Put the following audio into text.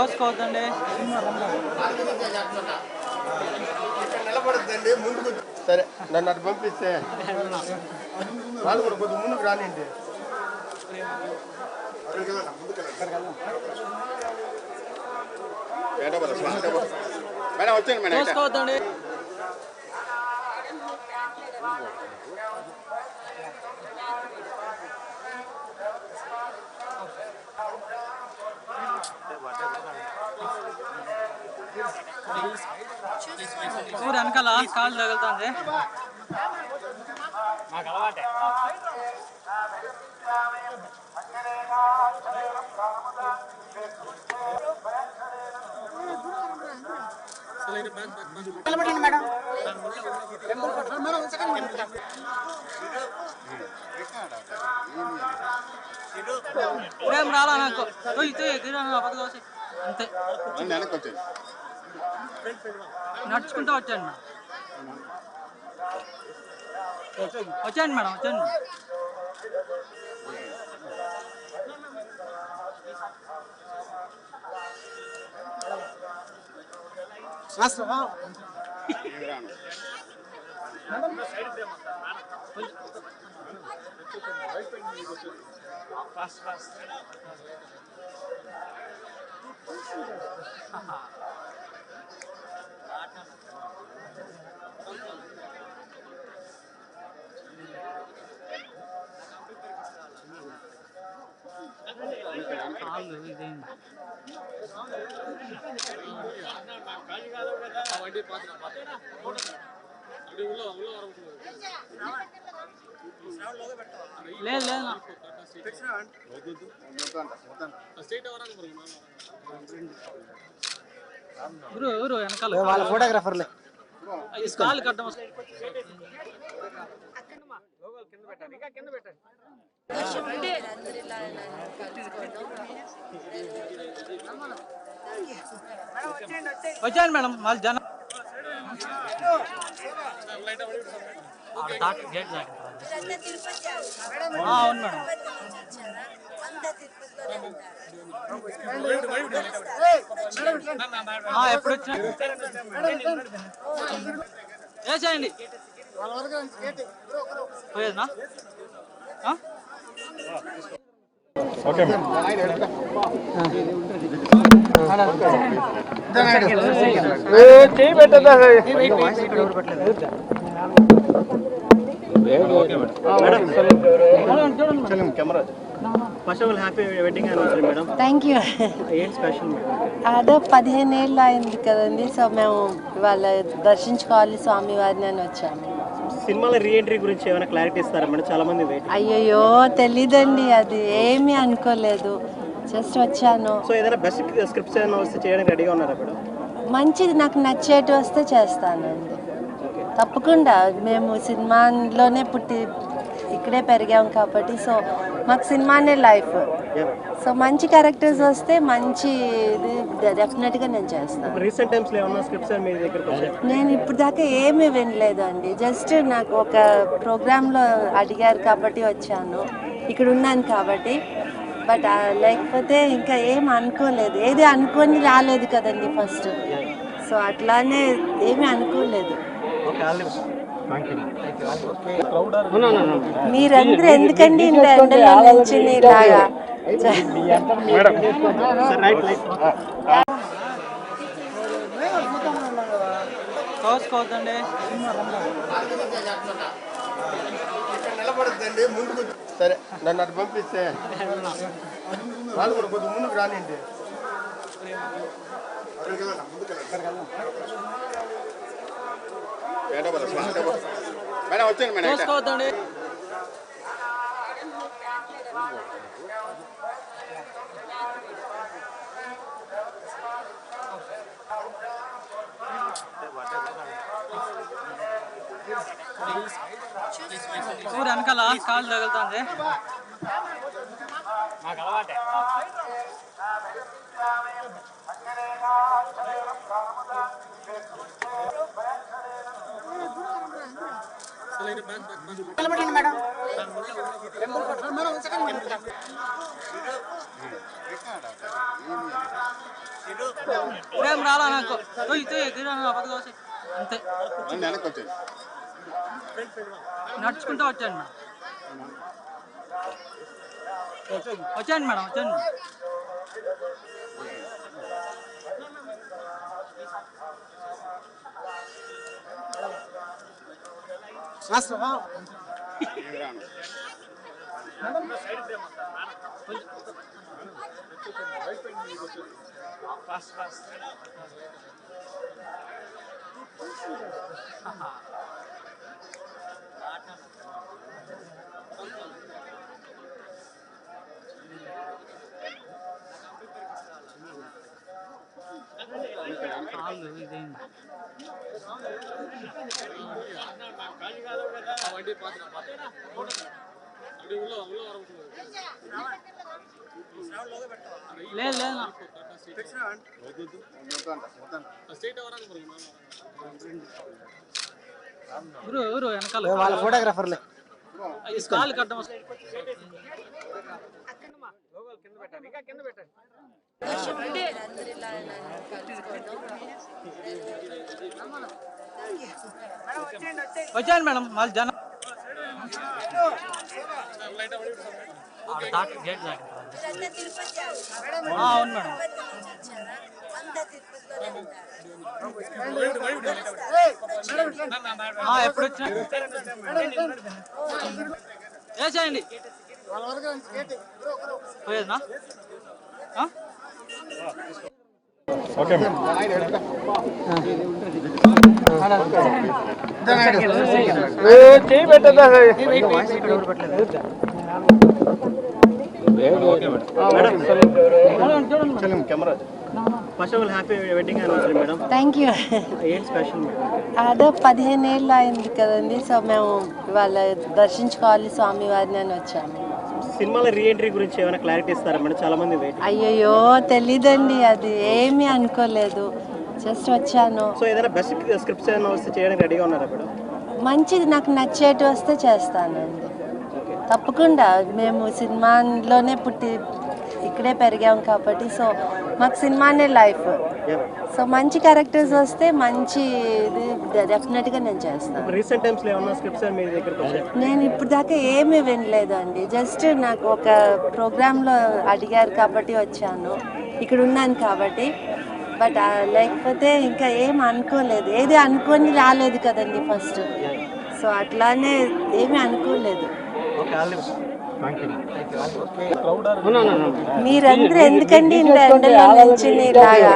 తోసుకోవద్దండి. నిలబడద్దండి, ముందుకు. సరే, నన్ను అటు పంపిస్తే వాళ్ళు కూడా కొద్దిగా ముందుకు రానిండి. తోసుకోవద్దండి. ఊరు వెనకాల కాళ్ళు తగులుతుంది. నాకు అలవాటే. ఇప్పుడేం రాలా నాకు. అంతే, నడుచుకుంటూ వచ్చాను. వచ్చాను మేడం, వచ్చాను. లేదు లేదు గురు వెనకాల వాళ్ళ ఫోటోగ్రాఫర్లే కాలు కట్టడం. వచ్చాను మేడం, వాళ్ళు జనం గేట్ అవును మేడం. ఎప్పుడు వచ్చినా వేసేయండి. పోయేదనా? ఓకే చేయి పెట్టదా థ్యాంక్ యూ. అదో 15 ఏళ్ళు అయింది కదండి, సో మేము వాళ్ళ దర్శించుకోవాలి స్వామివారిని అని వచ్చాము. సినిమాల రీఎంట్రీ గురించి ఏమైనా క్లారిటీ ఇస్తారా మేడం? చాలా మంది అయ్యయ్యో తెలీదండి, అది ఏమీ అనుకోలేదు, జస్ట్ వచ్చాను. సో ఏదైనా బెస్ట్ స్క్రిప్ట్స్ ఏమైనా వస్తే చేయడానికి రెడీగా ఉన్నారా మేడం? మంచిది, నాకు నచ్చేటి వస్తే చేస్తానండి తప్పకుండా. మేము సినిమాలోనే పుట్టి ఇక్కడే పెరిగాం కాబట్టి, సో మాకు సినిమానే లైఫ్. సో మంచి క్యారెక్టర్స్ వస్తే మంచి ఇది డెఫినెట్గా నేను చేస్తాను. రీసెంట్ టైమ్స్లో ఏమన్నా స్క్రిప్ట్స్ మీ దగ్గరకు వచ్చాయి? నేను ఇప్పుడు దాకా ఏమీ వినలేదండి, జస్ట్ నాకు ఒక ప్రోగ్రాంలో అడిగారు కాబట్టి వచ్చాను, ఇక్కడ ఉన్నాను కాబట్టి. బట్ లేకపోతే ఇంకా ఏం అనుకోలేదు, ఏది అనుకొని రాలేదు కదండి ఫస్ట్, సో అట్లానే ఏమీ అనుకోలేదు. మీరందరూ ఎందుకండి ఇంత ఎండలో నిల్చుని ఇలాగా? తోసుకోవద్దండి. నిలబడద్దండి, ముందుకు. సరే, నన్ను అటు పంపిస్తే వాళ్ళు కూడా కొద్దిగా ముందుకు రానిండి. తోసుకోవద్దండి. ఊరు వెనకాల కాళ్ళు తగులుతుంది. నాకు అలవాటే. ఏం రాలా నాకు అంతే నడుచుకుంటూ వచ్చాను వచ్చాను మేడం వచ్చాను ఇదేంటి లేదు లేదు గురు గురు వెనకాల వాళ్ళ ఫోటోగ్రాఫర్లే కాలు కట్టడం వచ్చాను మేడం వాళ్ళ జనం గేట్ అవును మేడం ఎప్పుడు వచ్చినా వేసేయండి పోయేదనా థ్యాంక్ యూ. అదో 15 ఏళ్ళు అయింది కదండి, సో మేము వాళ్ళ దర్శించుకోవాలి స్వామి వారిని అని వచ్చాము. సినిమాల రీఎంట్రీ గురించి ఏమైనా క్లారిటీ ఇస్తారా మేడం? చాలా మంది అయ్యయ్యో తెలీదండి, అది ఏమీ అనుకోలేదు, జస్ట్ వచ్చాను. సో ఏదైనా బెస్ట్ స్క్రిప్ట్స్ ఏమైనా వస్తే చేయడానికి రెడీగా ఉన్నారా మేడం? మంచిది, నాకు నచ్చేటి వస్తే చేస్తానండి తప్పకుండా. మేము సినిమాలోనే పుట్టి ఇక్కడే పెరిగాం కాబట్టి, సో మాకు సినిమానే లైఫ్. సో మంచి క్యారెక్టర్స్ వస్తే మంచి డెఫినెట్గా నేను చేస్తాను. రీసెంట్ టైమ్స్లో ఏమన్నా స్క్రిప్ట్స్ మీ దగ్గరకు వచ్చాయా? నేను ఇప్పుడు దాకా ఏమీ వినలేదండి, జస్ట్ నాకు ఒక ప్రోగ్రాంలో అడిగారు కాబట్టి వచ్చాను, ఇక్కడ ఉన్నాను కాబట్టి. బట్ లేకపోతే ఇంకా ఏం అనుకోలేదు, ఏది అనుకొని రాలేదు కదండి ఫస్ట్, సో అట్లానే ఏమీ అనుకోలేదు. మీరందరూ ఎందుకండి ఇంత ఎండలో నుంచి ఇలాగా